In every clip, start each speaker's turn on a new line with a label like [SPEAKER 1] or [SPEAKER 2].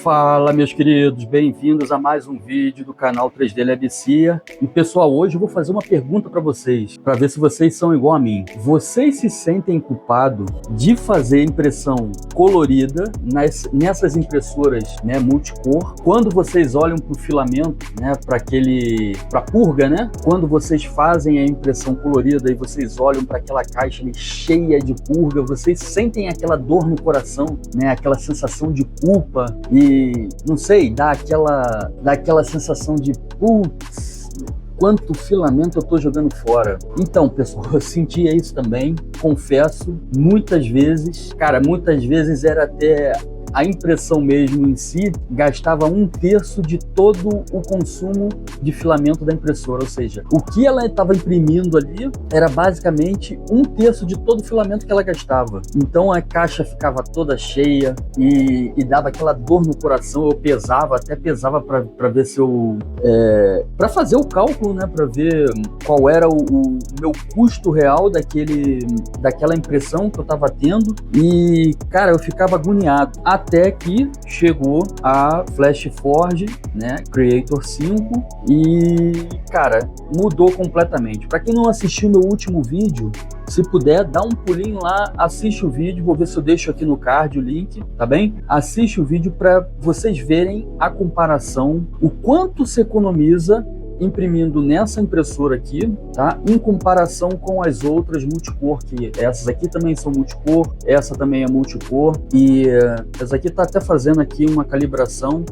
[SPEAKER 1] Fala, meus queridos, bem-vindos a mais um vídeo do canal 3D Labicia. E pessoal, hoje eu vou fazer uma pergunta para vocês, para ver se vocês são igual a mim. Vocês se sentem culpados de fazer impressão colorida nessas impressoras, né, multicor? Quando vocês olham para o filamento, né, para purga, né? Quando vocês fazem a impressão colorida e vocês olham para aquela caixa ali cheia de purga, vocês sentem aquela dor no coração, né? Aquela sensação de culpa e, não sei, dá aquela sensação de putz, quanto filamento eu tô jogando fora. Então, pessoal, eu sentia isso também, confesso, muitas vezes. Cara, muitas vezes era até a impressão mesmo em si gastava 1/3 de todo o consumo de filamento da impressora, ou seja, o que ela estava imprimindo ali era basicamente 1/3 de todo o filamento que ela gastava. Então a caixa ficava toda cheia e dava aquela dor no coração. Eu até pesava para ver se eu para fazer o cálculo, né, para ver qual era o meu custo real daquela impressão que eu estava tendo. E cara, eu ficava agoniado. Até que chegou a FlashForge, né, Creator 5 e, cara, mudou completamente. Para quem não assistiu meu último vídeo, se puder, dá um pulinho lá, assiste o vídeo, vou ver se eu deixo aqui no card o link, tá bem? Assiste o vídeo para vocês verem a comparação, o quanto se economiza imprimindo nessa impressora aqui, tá? Em comparação com as outras multicor, que essas aqui também são multicor, essa também é multicor e essa aqui tá até fazendo aqui uma calibração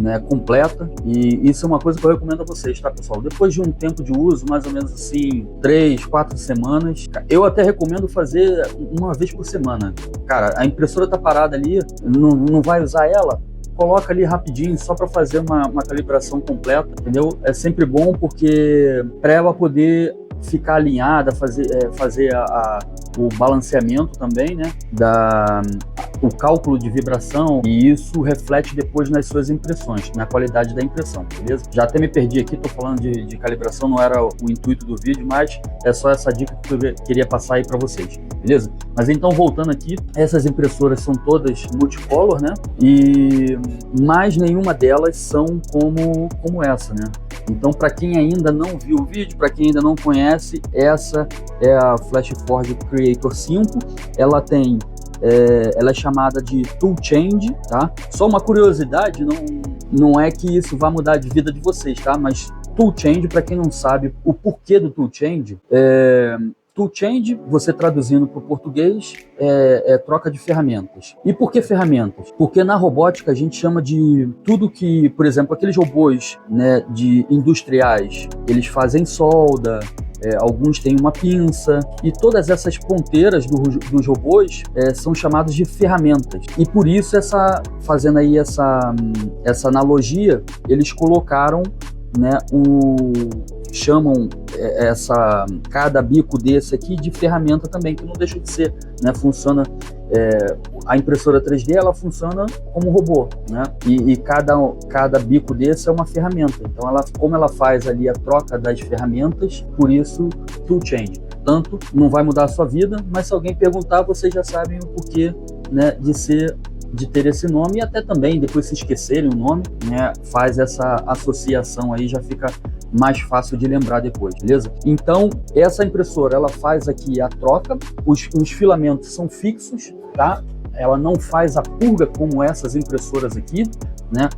[SPEAKER 1] né, completa, e isso é uma coisa que eu recomendo a vocês, tá, pessoal? Depois de um tempo de uso, mais ou menos assim 3, 4 semanas, eu até recomendo fazer uma vez por semana. Cara, a impressora tá parada ali, não vai usar ela? Coloca ali rapidinho, só para fazer uma calibração completa, entendeu? É sempre bom porque para ela poder ficar alinhada, fazer o balanceamento também, né? O cálculo de vibração, e isso reflete depois nas suas impressões, na qualidade da impressão, beleza? Já até me perdi aqui, tô falando de calibração, não era o intuito do vídeo, mas é só essa dica que eu queria passar aí para vocês, beleza? Mas então, voltando aqui, essas impressoras são todas multicolor, né? E mais nenhuma delas são como essa, né? Então, para quem ainda não viu o vídeo, para quem ainda não conhece, essa é a FlashForge Creator 5. Ela é chamada de Tool Change, tá? Só uma curiosidade, não é que isso vai mudar a vida de vocês, tá? Mas Tool Change, para quem não sabe o porquê do Tool Change, Tool Change, você traduzindo para o português, é troca de ferramentas. E por que ferramentas? Porque na robótica a gente chama de tudo que, por exemplo, aqueles robôs, né, de industriais, eles fazem solda, alguns têm uma pinça, e todas essas ponteiras dos robôs são chamadas de ferramentas. E por isso, fazendo aí essa analogia, eles colocaram, né, chamam cada bico desse aqui de ferramenta também, que não deixa de ser, né? Funciona, a impressora 3D ela funciona como robô, né? E cada bico desse é uma ferramenta. Então como ela faz ali a troca das ferramentas, por isso Tool Change. Tanto não vai mudar a sua vida, mas se alguém perguntar, vocês já sabem o porquê, né, de ter esse nome, e até também depois se esquecerem o nome, né, faz essa associação aí, já fica mais fácil de lembrar depois, beleza? Então, essa impressora, ela faz aqui a troca, os filamentos são fixos, tá? Ela não faz a purga como essas impressoras aqui, né?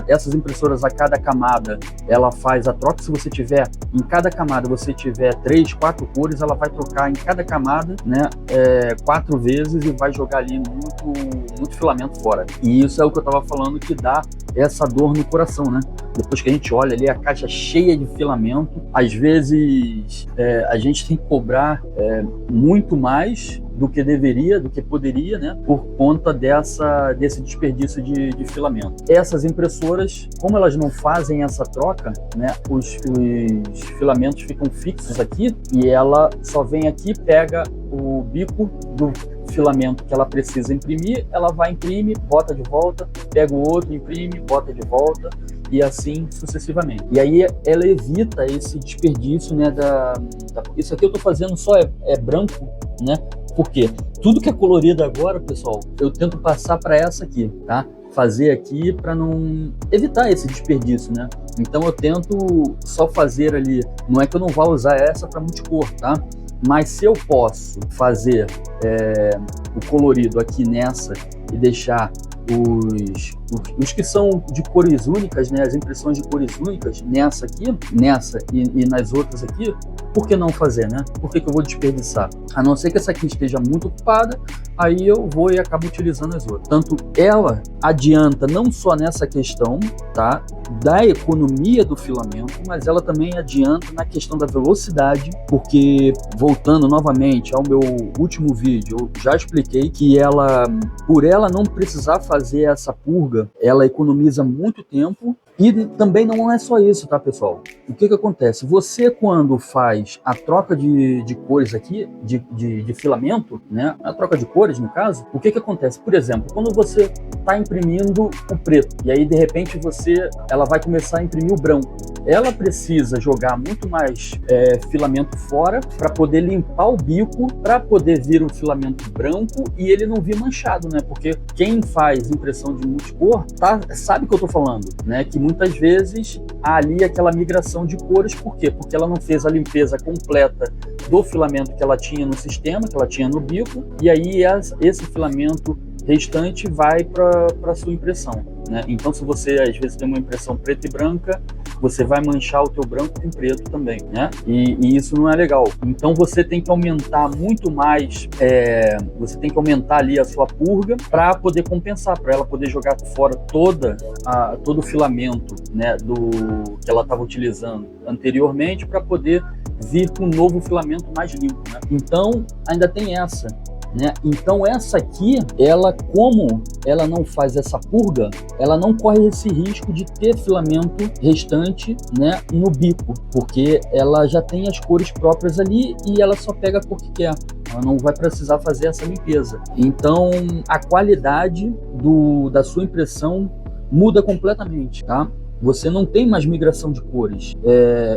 [SPEAKER 1] Essas impressoras, a cada camada, ela faz a troca. Se você tiver, em cada camada, você tiver 3, 4 cores, ela vai trocar em cada camada, né, 4 vezes, e vai jogar ali muito filamento fora. E isso é o que eu tava falando, que dá essa dor no coração, né? Depois que a gente olha ali a caixa cheia de filamento, às vezes a gente tem que cobrar muito mais do que deveria, do que poderia, né, por conta desse desperdício de filamento. Essas impressoras, como elas não fazem essa troca, né, os filamentos ficam fixos aqui, e ela só vem aqui, pega o bico do filamento que ela precisa imprimir, ela vai, imprime, bota de volta, pega o outro, imprime, bota de volta, e assim sucessivamente. E aí ela evita esse desperdício, né, isso aqui eu tô fazendo só é branco, né, Por quê? Tudo que é colorido agora, pessoal, eu tento passar para essa aqui, tá? Fazer aqui para não evitar esse desperdício, né? Então eu tento só fazer ali, não é que eu não vá usar essa para multicor, tá? Mas se eu posso fazer o colorido aqui nessa e deixar os que são de cores únicas, né, as impressões de cores únicas nessa aqui, nessa e nas outras aqui, por que não fazer, né? Por que eu vou desperdiçar? A não ser que essa aqui esteja muito ocupada, aí eu vou e acabo utilizando as outras. Tanto ela adianta não só nessa questão, tá, da economia do filamento, mas ela também adianta na questão da velocidade, porque, voltando novamente ao meu último vídeo, eu já expliquei que ela, por ela não precisar fazer essa purga, ela economiza muito tempo. E também não é só isso, tá, pessoal? O que acontece? Você, quando faz a troca de cores aqui, de filamento, né? A troca de cores, no caso, o que acontece? Por exemplo, quando você está imprimindo o preto, e aí, de repente, ela vai começar a imprimir o branco. Ela precisa jogar muito mais filamento fora para poder limpar o bico, para poder vir o filamento branco e ele não vir manchado, né? Porque quem faz impressão de multicor sabe o que eu tô falando, né? Que muitas vezes há ali aquela migração de cores. Por quê? Porque ela não fez a limpeza completa do filamento que ela tinha no sistema, que ela tinha no bico, e aí esse filamento restante vai para a sua impressão, né? Então, se você às vezes tem uma impressão preta e branca, você vai manchar o teu branco com preto também, né? E isso não é legal. Então, você tem que aumentar muito mais, você tem que aumentar ali a sua purga para poder compensar, para ela poder jogar fora todo o filamento, né, que ela estava utilizando anteriormente, para poder vir com um novo filamento mais limpo, né? Então, ainda tem essa, né? Então essa aqui, como ela não faz essa purga, ela não corre esse risco de ter filamento restante, né, no bico, porque ela já tem as cores próprias ali e ela só pega a cor que quer. Ela não vai precisar fazer essa limpeza. Então a qualidade da sua impressão muda completamente, tá? Você não tem mais migração de cores.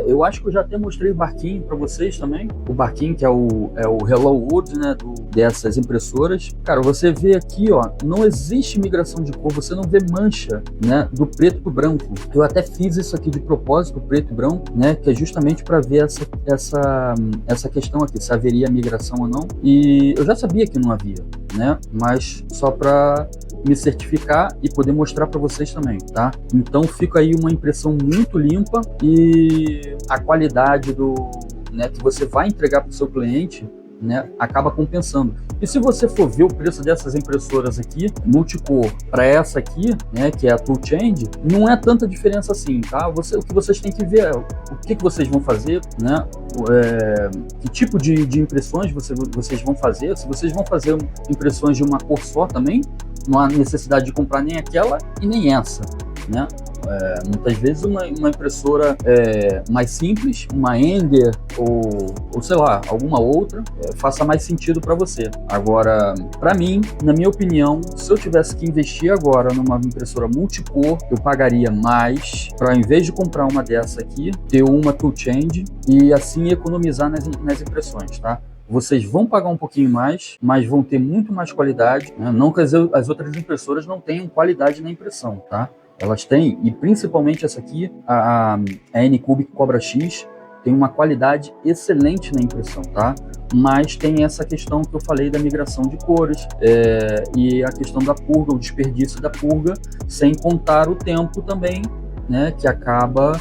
[SPEAKER 1] Eu acho que eu já até mostrei o barquinho para vocês também. O barquinho que é o Hello World, né, dessas impressoras. Cara, você vê aqui, ó, não existe migração de cor. Você não vê mancha, né, do preto pro branco. Eu até fiz isso aqui de propósito, preto e branco, né, que é justamente para ver essa questão aqui, se haveria migração ou não. E eu já sabia que não havia, né, mas só para me certificar e poder mostrar para vocês também, tá? Então fica aí uma impressão muito limpa e a qualidade que você vai entregar para o seu cliente, né, acaba compensando. E se você for ver o preço dessas impressoras aqui, multicor, para essa aqui, né, que é a Tool Change, não é tanta diferença assim, tá? O que vocês têm que ver é o que vocês vão fazer, né? Que tipo de impressões vocês vão fazer. Se vocês vão fazer impressões de uma cor só também, não há necessidade de comprar nem aquela e nem essa, né? Muitas vezes uma impressora mais simples, uma Ender ou sei lá, alguma outra, faça mais sentido para você. Agora, para mim, na minha opinião, se eu tivesse que investir agora numa impressora multicor, eu pagaria mais para, ao invés de comprar uma dessa aqui, ter uma Tool Change e assim economizar nas impressões, tá? Vocês vão pagar um pouquinho mais, mas vão ter muito mais qualidade, né? Não que as outras impressoras não tenham qualidade na impressão, tá? Elas têm, e principalmente essa aqui, a Anycubic Cobra X, tem uma qualidade excelente na impressão, tá? Mas tem essa questão que eu falei da migração de cores e a questão da purga, o desperdício da purga, sem contar o tempo também, né? Que acaba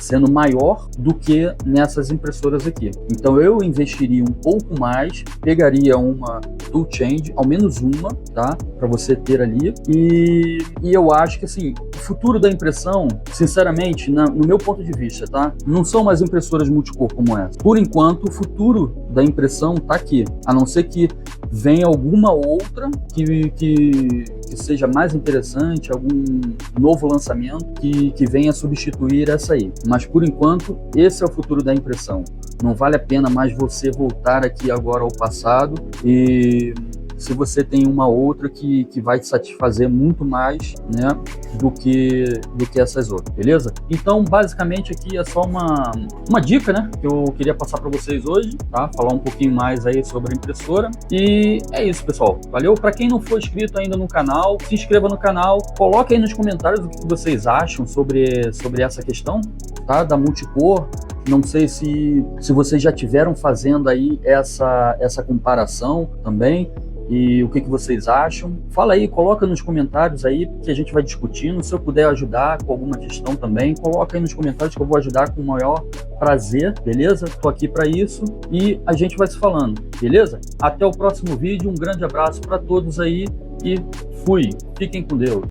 [SPEAKER 1] sendo maior do que nessas impressoras aqui. Então eu investiria um pouco mais, pegaria uma Tool Change, ao menos uma, tá? Para você ter ali. E eu acho que assim, o futuro da impressão, sinceramente, no meu ponto de vista, tá? Não são mais impressoras multicor como essa. Por enquanto, o futuro da impressão tá aqui. A não ser que venha alguma outra que seja mais interessante, algum novo lançamento que venha substituir essa aí. Mas por enquanto, esse é o futuro da impressão. Não vale a pena mais você voltar aqui agora ao passado e se você tem uma outra que vai te satisfazer muito mais, né, do que essas outras, beleza? Então, basicamente aqui é só uma dica, né, que eu queria passar para vocês hoje, tá? Falar um pouquinho mais aí sobre a impressora. E é isso, pessoal. Valeu? Para quem não for inscrito ainda no canal, se inscreva no canal, coloque aí nos comentários o que vocês acham sobre essa questão, tá? Da multicor. Não sei se vocês já tiveram fazendo aí essa comparação também. E o que vocês acham? Fala aí, coloca nos comentários aí, que a gente vai discutindo. Se eu puder ajudar com alguma questão também, coloca aí nos comentários que eu vou ajudar com o maior prazer, beleza? Tô aqui para isso e a gente vai se falando, beleza? Até o próximo vídeo, um grande abraço para todos aí e fui! Fiquem com Deus!